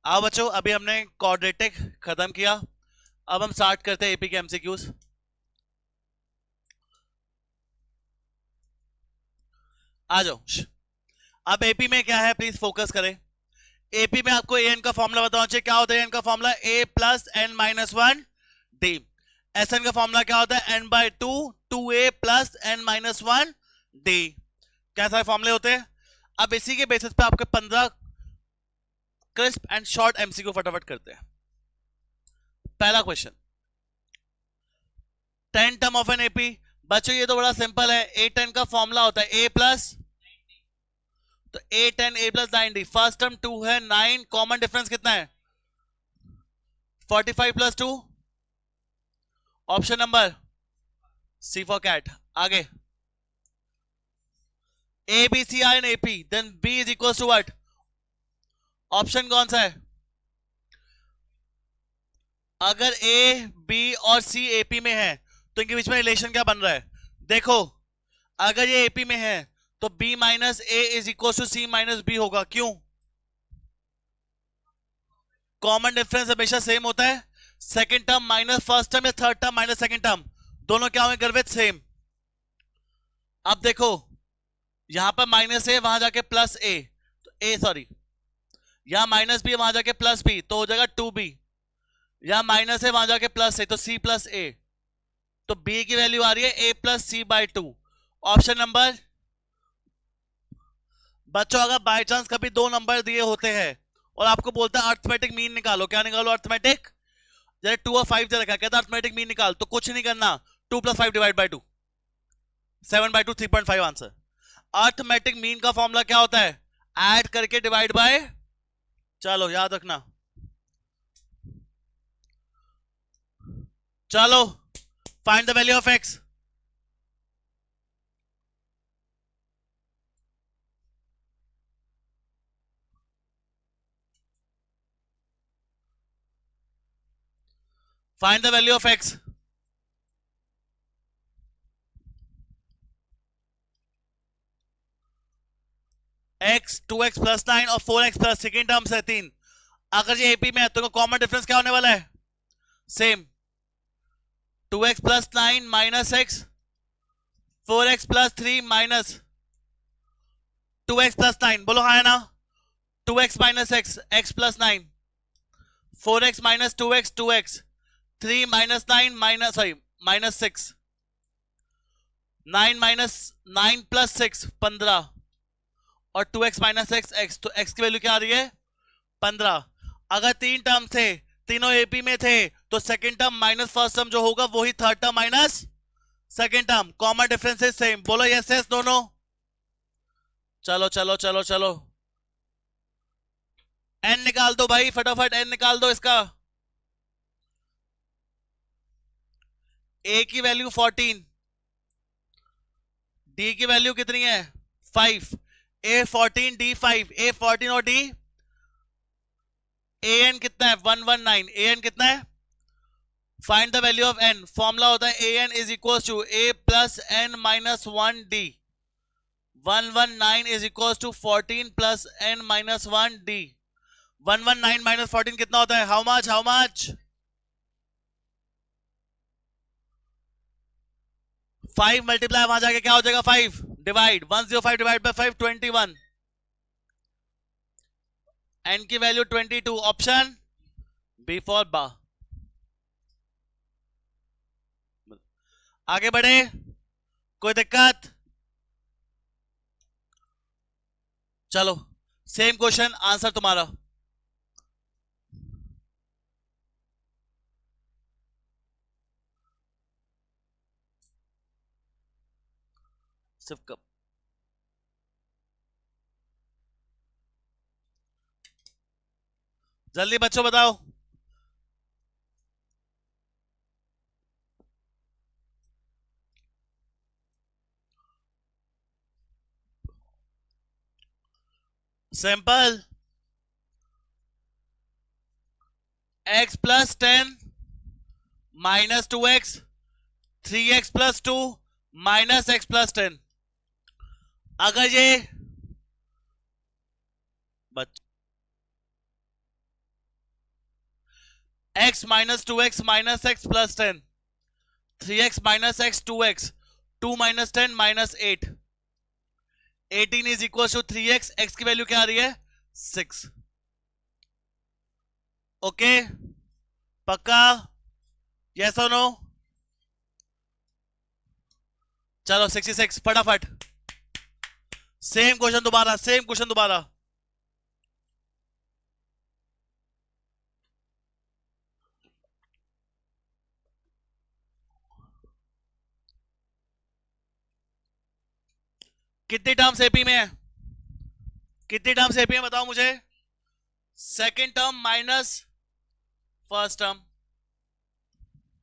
आओ बच्चों, अभी हमने क्वाड्रेटिक खत्म किया। अब हम स्टार्ट करते हैं एपी के एमसीक्यूज। आ जाओ। अब एपी में क्या है, प्लीज फोकस करें। एपी में आपको एन का फॉर्मूला बताना चाहिए। क्या होता है एन का formula? A plus N minus one D. S N का फॉर्मूला क्या होता है? N by two, two A plus N minus one D. क्या सारे फॉर्मूले होते हैं। अब इसी के बेसिस पे आपके 15 क्रिस्प एंड शॉर्ट एमसीक्यू फटाफट करते हैं। पहला question, 10 term of an AP. बच्चों ये तो बड़ा सिंपल है। ए 10 का फॉर्मूला होता है ए प्लस, तो A 10 A plus 90। First term 2 है, 9 कॉमन डिफरेंस कितना है? 45 plus 2। Option number C for cat. आगे, A B C are in AP, then B is equal to what? Option कौन सा है? अगर ए बी और सी एपी में है तो इनके बीच में रिलेशन क्या बन रहा है? देखो, अगर ये एपी में है तो b minus A is equal to C minus B होगा। क्यों? कॉमन डिफरेंस हमेशा सेम होता है। Second term minus first term या third term minus second term, दोनों क्या होंगे गर्वित? सेम। अब देखो, यहां पर माइनस ए, वहां जाके प्लस ए, तो ए सॉरी, यहां माइनस बी, वहां जाके प्लस बी, तो हो जाएगा 2b। यहां माइनस है, वहां जाके प्लस है, तो c प्लस ए। तो b की वैल्यू आ रही है a plus C by two. Option number. बच्चों अगर बाय चांस कभी दो नंबर दिए होते हैं और आपको बोलता है अर्थमेटिक मीन निकालो, क्या निकालो? अर्थमेटिक। जैसे 2 और 5 दे रखा, कहता है अर्थमेटिक मीन निकाल, तो कुछ नहीं करना, 2 plus 5 divide by 2, 7/2, 3.5 answer. Arithmetic mean का फॉर्मूला क्या होता है? ऐड करके डिवाइड बाय, चलो याद रखना। चलो, find the value of x. Find the value of x. X 2x plus 9 और 4x प्लस सेकेंड टर्म से 3। अगर ये एपी में है तो कॉमन डिफरेंस क्या होने वाला है? Same. 2x plus 9 minus x, 4x plus 3 minus 2x plus 9, बोलो हाँ है ना? 2x minus x, x plus 9, 4x minus 2x, 2x, 3 minus 9 minus sorry minus 6, 9 minus 9 plus 6 15, और 2x माइनस एक्स एक्स, तो x की वैल्यू क्या आ रही है? 15। अगर तीन टर्म थे, तीनों एपी में थे, तो second term minus first term जो होगा वही third term minus second term. Common difference is same. बोलो यस यस दोनों। चलो चलो चलो चलो, n निकाल दो भाई, फटाफट n निकाल दो इसका। a की वैल्यू 14, d की वैल्यू कितनी है? 5। a 14 d 5, a 14 और d, an कितना है? 119। an कितना है? Find the value of n। Formula होता है an is equal to a plus n minus 1 d। 119 is equal to 14 plus n minus 1 d। 119 minus 14 कितना होता है? How much? How much? 5 multiply, वहां जाके क्या हो जाएगा? 5 डिवाइड, 105 डिवाइड बाय 5, 21। n की वैल्यू 22। ऑप्शन बी फॉर बा। आगे बढ़े, कोई दिक्कत? चलो, सेम क्वेश्चन, आंसर तुम्हारा। सिर्फ कब? जल्दी बच्चों बताओ। Simple. x plus 10 minus 2x, 3x plus 2 minus x plus 10। अगर ये x minus 2x minus x plus 10, 3x minus x 2x, 2 minus 10 minus 8, 18 is equal to 3x, x की वैल्यू क्या आ रही है 6. ओके पक्का, यस और नो? चलो 66 फटाफट. सेम क्वेश्चन दोबारा. कितनी टर्म्स एपी में है? बताओ मुझे. Second term minus first term,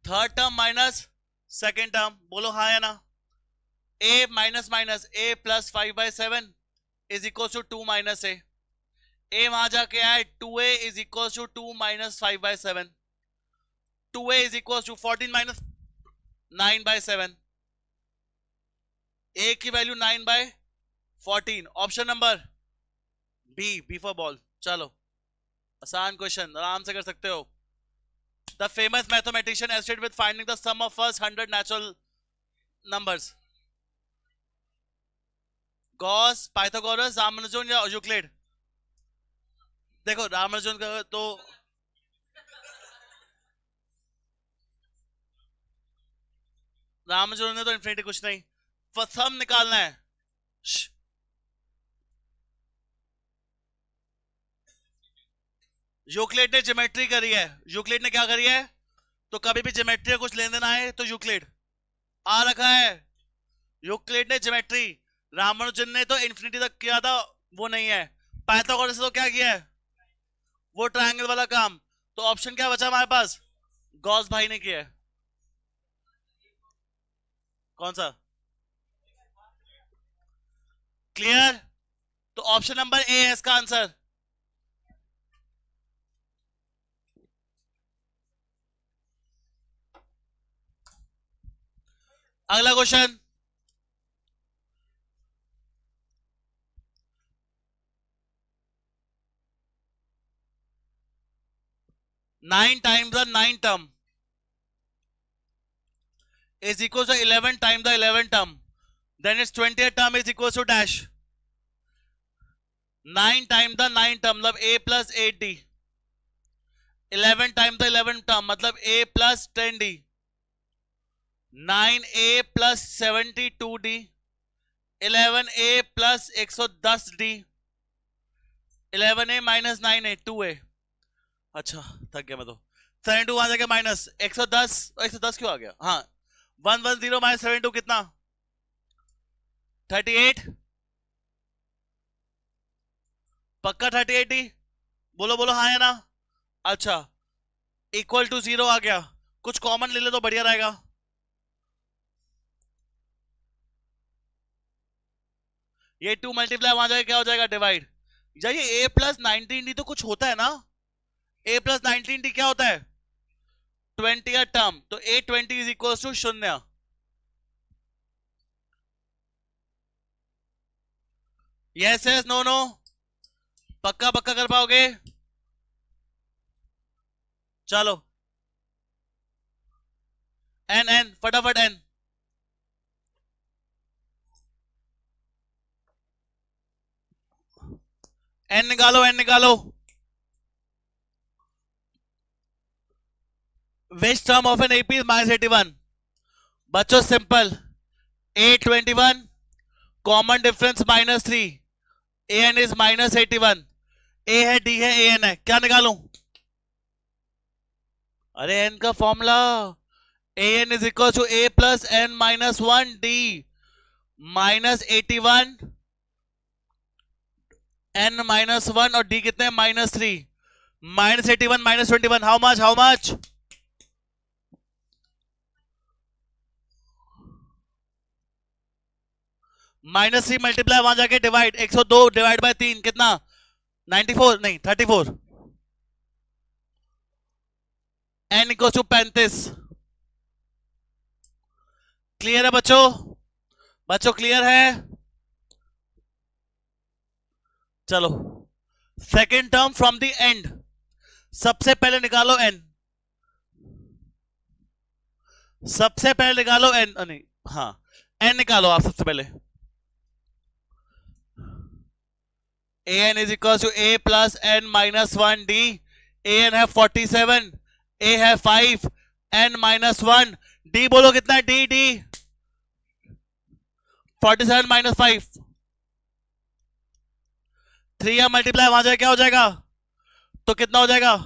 third term minus second term. बोलो हाँ या ना? a minus minus a plus 5/7 is equal to 2 minus a. a वहां जाके आए 2a is equal to 2 minus 5/7. 2a is equal to 14 minus 9/7. a की value 9/14. Option number B for ball. चलो आसान क्वेश्चन, आराम से कर सकते हो. The famous mathematician stated with finding the sum of first 100 natural numbers. Gauss, Pythagoras, Ramanujan या Euclid? देखो रामानुजन का तो रामानुजन ने तो इन्फिनिटी कुछ नहीं, सम निकालना है. यूक्लिड ने ज्योमेट्री करी है. यूक्लिड ने क्या करी है? तो कभी भी ज्योमेट्री कुछ लेन देना है तो यूक्लिड आ रखा है. यूक्लिड ने ज्योमेट्री, रामानुजन ने तो इन्फिनिटी तक किया था, वो नहीं है. पाइथागोरस ने तो क्या किया है? वो ट्रायंगल वाला काम. तो ऑप्शन क्या बचा हमारे पास? गॉस भाई ने किया है. कौन सा? क्लियर? तो ऑप्शन नंबर ए है इसका आंसर. अगला question. Nine times the 9 term is equal to 11 times the 11 term, then its 20th term is equal to dash. 9 times the 9 term मतलब a plus 8d. 11 times the 11 term मतलब a plus 10d. 9a plus 72d. 11a plus 110d. 11a minus 9a 2a. अच्छा थक गया मैं तो. 72 आ जाएगा minus 110. 110 क्यों आ गया? हाँ 110 माइनस 72 कितना? 38. पक्का 38 ही? बोलो बोलो हाँ या ना? अच्छा इक्वल टू 0 आ गया. कुछ कॉमन ले ले तो बढ़िया रहेगा. ये 2 मल्टीप्लाई वहां जाएगा क्या हो जाएगा? डिवाइड. या ये a प्लस 19d तो कुछ होता है ना? a प्लस 19d क्या होता है? 20 टर्म. तो a20 is equal to 0. Yes yes no no? पक्का पक्का कर पाओगे? चलो एन एन फटाफट एन. एन निकालो एन निकालो. Which term of an AP is minus 81? बच्चों simple. A21 common difference minus 3. an is minus 81. a है d है an है. क्या निकालूं? अरे n का formula an is equal to a plus n minus 1 d minus 81 n minus 1 और d कितने? minus 3. minus 81 minus 21 how much? how much? Minus 3 multiply वहां जाके डिवाइड. 102 डिवाइड बाय 3 कितना? 94 नहीं 34. n equal to 35. क्लियर है बच्चों? बच्चों क्लियर है? चलो second term from the end. सबसे पहले निकालो n. सबसे पहले निकालो एन, नहीं हाँ एन निकालो आप सबसे पहले। an is equals to a plus n minus 1 d। an है 47, a है 5, n minus 1, d बोलो कितना है, d 47 minus 5, 3 या मल्टीप्लाई वहां जाए क्या हो जाएगा, तो कितना हो जाएगा,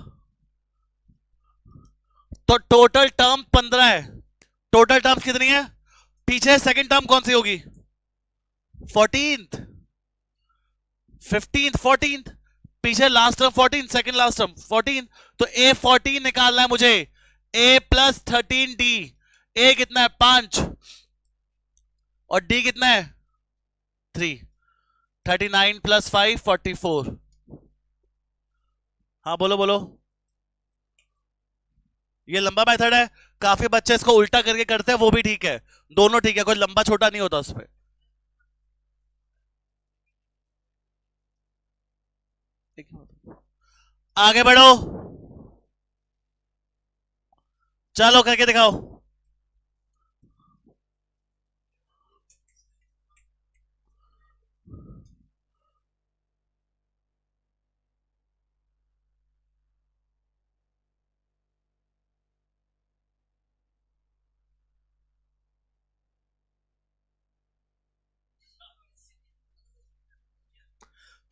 तो टोटल टर्म 15 है। टोटल टर्म कितनी है, पीछे सेकंड टर्म कौन सी होगी, 14th 15th 14th, पीछे last term 14, second last term 14, तो a 14 निकालना है मुझे, a प्लस 13 d, a कितना है 5 और d कितना है 3, 39 प्लस 5 44। हाँ बोलो बोलो, ये लंबा मेथड है, काफी बच्चे इसको उल्टा करके करते हैं, वो भी ठीक है, दोनों ठीक है, कोई लंबा छोटा नहीं होता उसमें। आगे बढ़ो, चलो करके दिखाओ।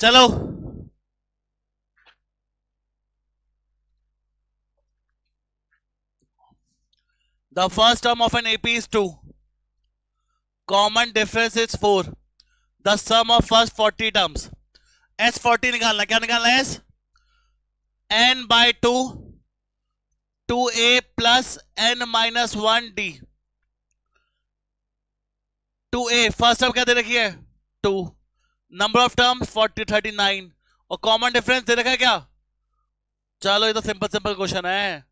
चलो the first term of an AP is 2, common difference is 4, the sum of first 40 terms, S40 निकालना, क्या निकालना है, S n by 2 2a plus n minus 1 d, 2a first term क्या दे रखी है 2, नंबर ऑफ टर्म्स 40 39 और कॉमन डिफरेंस दे रखा है क्या, चलो ये तो सिंपल सिंपल क्वेश्चन है,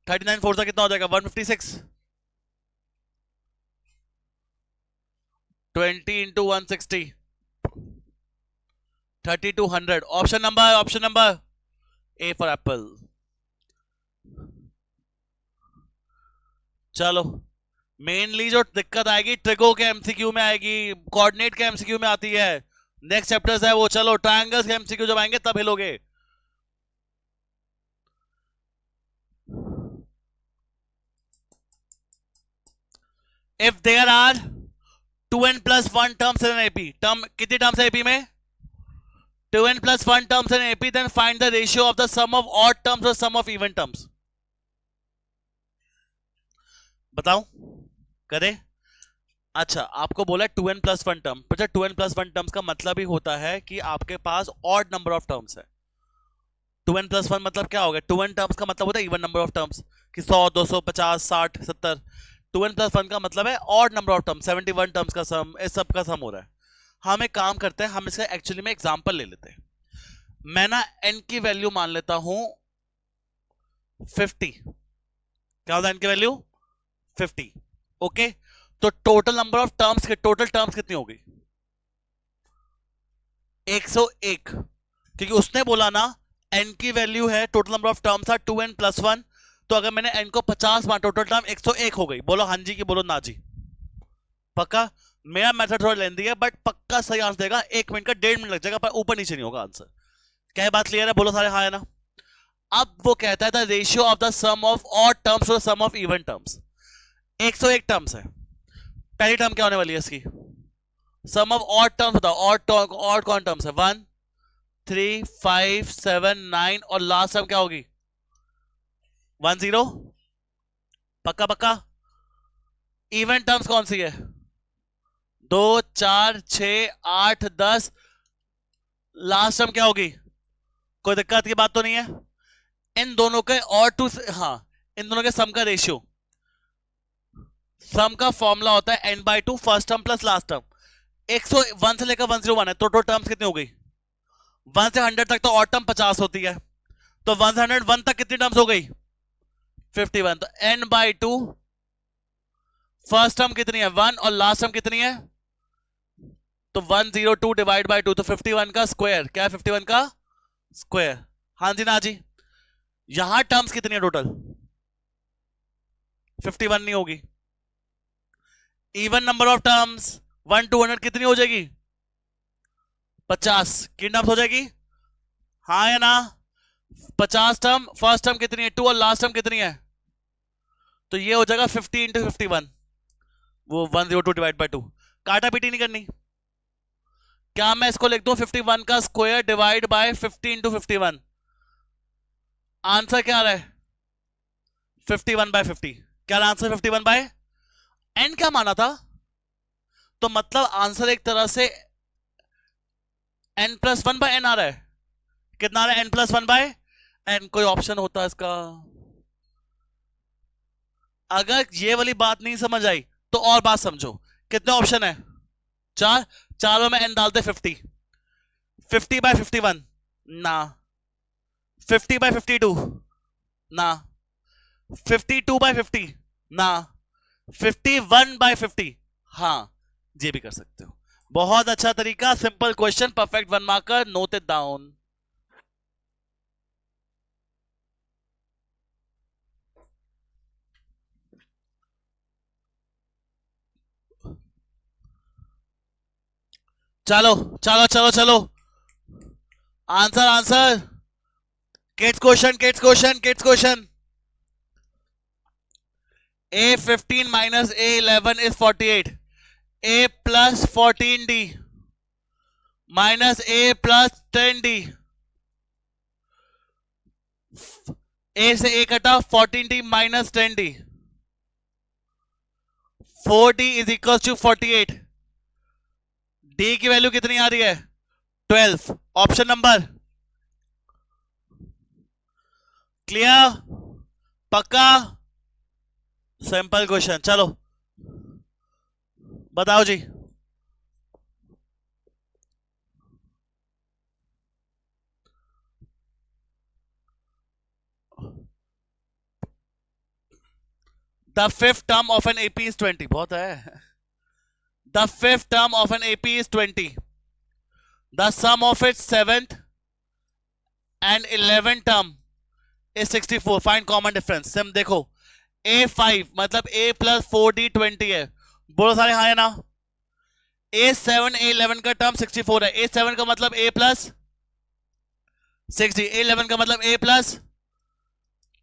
39 4 से कितना हो जाएगा 156, 20 into 160 3200, option number A for Apple. चलो मेनली जो दिक्कत आएगी ट्रिगो के एमसीक्यू में आएगी, कोऑर्डिनेट के एमसीक्यू में आती है, नेक्स्ट चैप्टर्स है वो, चलो ट्रायंगल्स के एमसीक्यू जब आएंगे तब हिलोगे। If there are 2n plus 1 terms in an AP, term कितनी टर्म्स है AP में, 2n plus 1 terms in AP, then find the ratio of the sum of odd terms or sum of even terms। बताओ करे। अच्छा आपको बोला 2n plus 1 term, अच्छा 2n plus 1 terms का मतलब ही होता है कि आपके पास ऑड नंबर ऑफ टर्म्स है। 2n plus 1 मतलब क्या हो गया, 2n टर्म्स का मतलब होता है इवन नंबर ऑफ टर्म्स कि 100 200 50 60 70, 2n plus 1 का मतलब है odd number of terms, 71 terms का सम, इस सब का सम हो रहा है। हम एक काम करते हैं, हम इसका एक्चुअली में एग्जांपल ले लेते हैं, मैं ना n की वैल्यू मान लेता हूं 50, क्या होता है n की वैल्यू 50, ओके, तो टोटल नंबर ऑफ टर्म्स के टोटल टर्म्स कितनी होगी 101, क्योंकि उसने बोला ना n की वैल्यू है, total number of terms are 2n plus 1, तो अगर मैंने n को 50 मान टोटल टर्म 101 हो गई, बोलो हाँ जी की बोलो ना जी, पक्का। मेरा मेथड थोड़ा लेंदी है बट पक्का सही आंसर देगा, 1 मिनट का 1.5 मिनट लग जाएगा पर ऊपर नीचे नहीं होगा आंसर। क्या बात क्लियर है, बोलो सारे हाँ है ना। अब वो कहता है the ratio of the sum of odd terms और sum of even terms, 101 terms है, पहली टर्म क्या होने वाली है इसकी, सम ऑफ ऑड टर्म्स बताओ, ऑड कौन टर्म्स है 1 3 5 7 9 और लास्ट टर्म क्या होगी 10, पक्का पक्का। इवन टर्म्स कौन सी है 2 4 6 8 10, लास्ट टर्म क्या होगी, कोई दिक्कत की बात तो नहीं है। इन दोनों के और टू, हाँ इन दोनों के सम का रेशियो, सम का फॉर्मूला होता है n/2 first term plus last term, 101 से लेकर 101 है, तो टोटल टर्म्स कितनी हो गई, 1 से 100 तक तो ऑड टर्म 50 होती है, तो 101 तक कितनी टर्म्स हो गई 51, तो n/2 फर्स्ट टर्म कितनी है 1 और लास्ट टर्म कितनी है, तो 102 डिवाइड बाय 2, तो 51 का स्क्वायर, क्या है 51 का स्क्वायर, हाँ जी ना जी। यहां टर्म्स कितनी है टोटल 51 नहीं होगी। Even number of terms 1 to 100 कितनी हो जाएगी? 50 कितनी टर्म्स हो जाएगी? हाँ या ना? 50 टर्म, फर्स्ट टर्म कितनी है 2 और लास्ट टर्म कितनी है? तो ये हो जाएगा 50 into 51, वो 102 डिवाइड बाय 2। काटा पीटी नहीं करनी। क्या मैं इसको लिख दूं 51 का square divide by 50 into 51? Answer क्या आ रहा है? 51/50। क्या आंसर 51/? एन क्या माना था? तो मतलब आंसर एक तरह से n+1/n आ रहा है। कितना आ रहा है? n+1/n। कोई ऑप्शन होता है इसका? अगर ये वाली बात नहीं समझ आई तो और बात समझो। कितने ऑप्शन है? 4। चारों में n डालते 50। 50/51 ना। 50/52 ना। 52/50 ना। 51/50 हाँ, ये भी कर सकते हो। बहुत अच्छा तरीका, simple question, perfect 1 marker, note it down. चलो चलो चलो चलो, answer answer. Kids question, kids question, kids question. A15 minus A11 is 48. A plus 14D minus A plus 10D। A से A कटा, 14D minus 10D। 4D is equals to 48। D की वैल्यू कितनी आ रही है? 12। Option number clear? पक्का? Simple question. चलो बताओ जी। The fifth term of an AP is 20। बहुत है। The fifth term of an AP is 20. The sum of its 7th and 11th term is 64. Find common difference। SIM देखो, A5 मतलब A plus 4D 20 है। बोलो सारे हाँ या ना? A7 A11 का टर्म 64 है। A7 का मतलब A plus 6D, A11 का मतलब A plus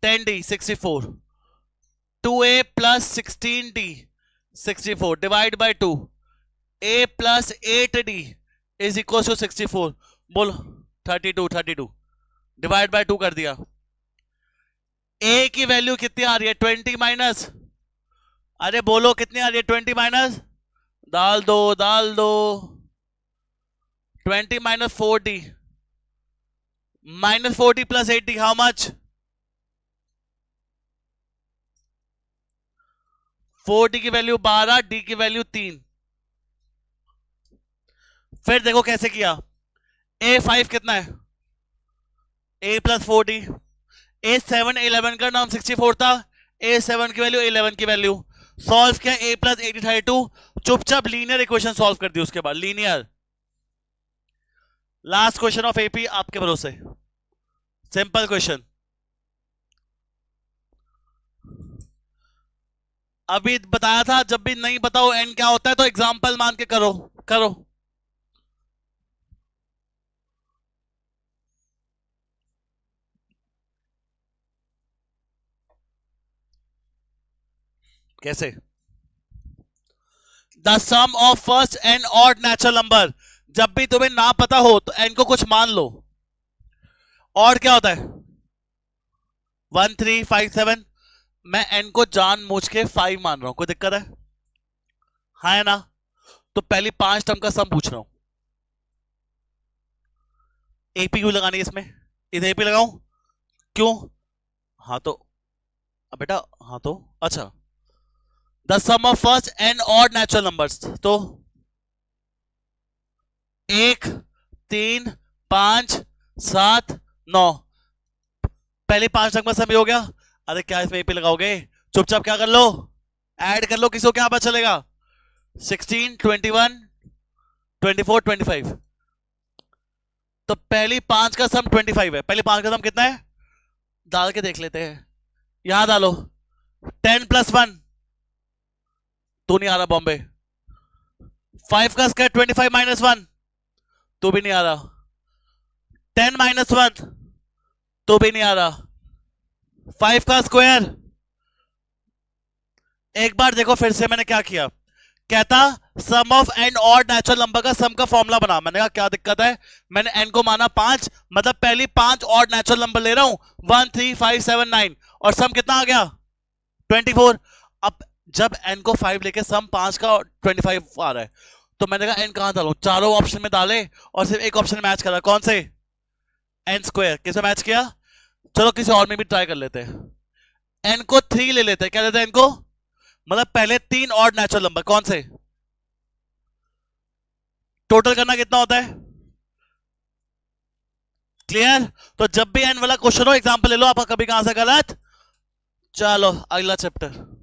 10D 64। 2A plus 16D 64 divide by 2। A plus 8D is equal to 64। बोलो 32 डिवाइड बाय 2 कर दिया। A की वैल्यू कितनी आ रही है? 20 माइनस, अरे बोलो कितनी आ रही है? 20 माइनस, डाल दो 20 minus 4D minus 4D plus 8D how much? 4D की वैल्यू 12, D की वैल्यू 3। फिर देखो कैसे किया। A5 कितना है? A plus 4D। A7 A11 का नाम 64 था। A7 की वैल्यू A11 की वैल्यू सॉल्व किया। A प्लस 82, चुपचाप लीनियर इक्वेशन सॉल्व कर दी। उसके बाद linear. Last question of AP आपके भरोसे, सिंपल क्वेश्चन। अभी बताया था जब भी नहीं बताओ एन क्या होता है तो एग्जाम्पल मान के करो करो। कैसे? The sum of first n odd natural number. जब भी तुम्हें ना पता हो तो एन को कुछ मान लो। ऑड क्या होता है? 1 3 5 7। मैं एन को जान मूझ के 5 मान रहा हूं, कोई दिक्कत है? हाँ है ना? तो पहली 5 टर्म का सम पूछ रहा हूं। एपी क्यों लगानी है इसमें? इधर एपी लगाऊं क्यों? हाँ तो बेटा, हाँ तो अच्छा। The sum of first n odd natural numbers, तो 1 3 5 7 9। पहले 5 टर्म का सम हो गया। अरे क्या इसमें एपी लगाओगे? चुपचाप क्या कर लो, ऐड कर लो। किसी को क्या पता चलेगा? 16 21 24 25। तो पहली 5 का सम 25 है। पहले 5 का सम कितना है? डाल के देख लेते हैं। यहां डालो 10 प्लस 1, तू नहीं आ रहा बॉम्बे। 5 का स्क्वायर 25 माइनस 1, तू भी नहीं आ रहा। 10 माइनस 1, तू भी नहीं आ रहा। 5 का स्क्वायर, एक बार देखो फिर से मैंने क्या किया, कहता sum of N odd natural number का सम का फॉर्मूला बना। मैंने कहा क्या दिक्कत है, मैंने एन को माना 5, मतलब पहली 5 ऑड नेचुरल नंबर ले रहा हूं, 1 3 5 7 9, और सम कितना आ गया 24। अब जब एन को 5 लेके सम 5 का 25 आ रहा है, तो मैंने कहा एन कहां डालूं, चारों ऑप्शन में डाले और सिर्फ एक ऑप्शन मैच करा, कौन से, एन स्क्वायर। किसे मैच किया, चलो किसी और में भी ट्राई कर लेते हैं। एन को 3 ले लेते हैं, क्या लेते हैं एन को, मतलब पहले 3 ऑड नेचुरल नंबर कौन से, टोटल करना कितना होता है, क्लियर। तो जब भी एन वाला क्वेश्चन हो एग्जांपल ले लो आपका, कभी कहां से गलत। चलो अगला चैप्टर।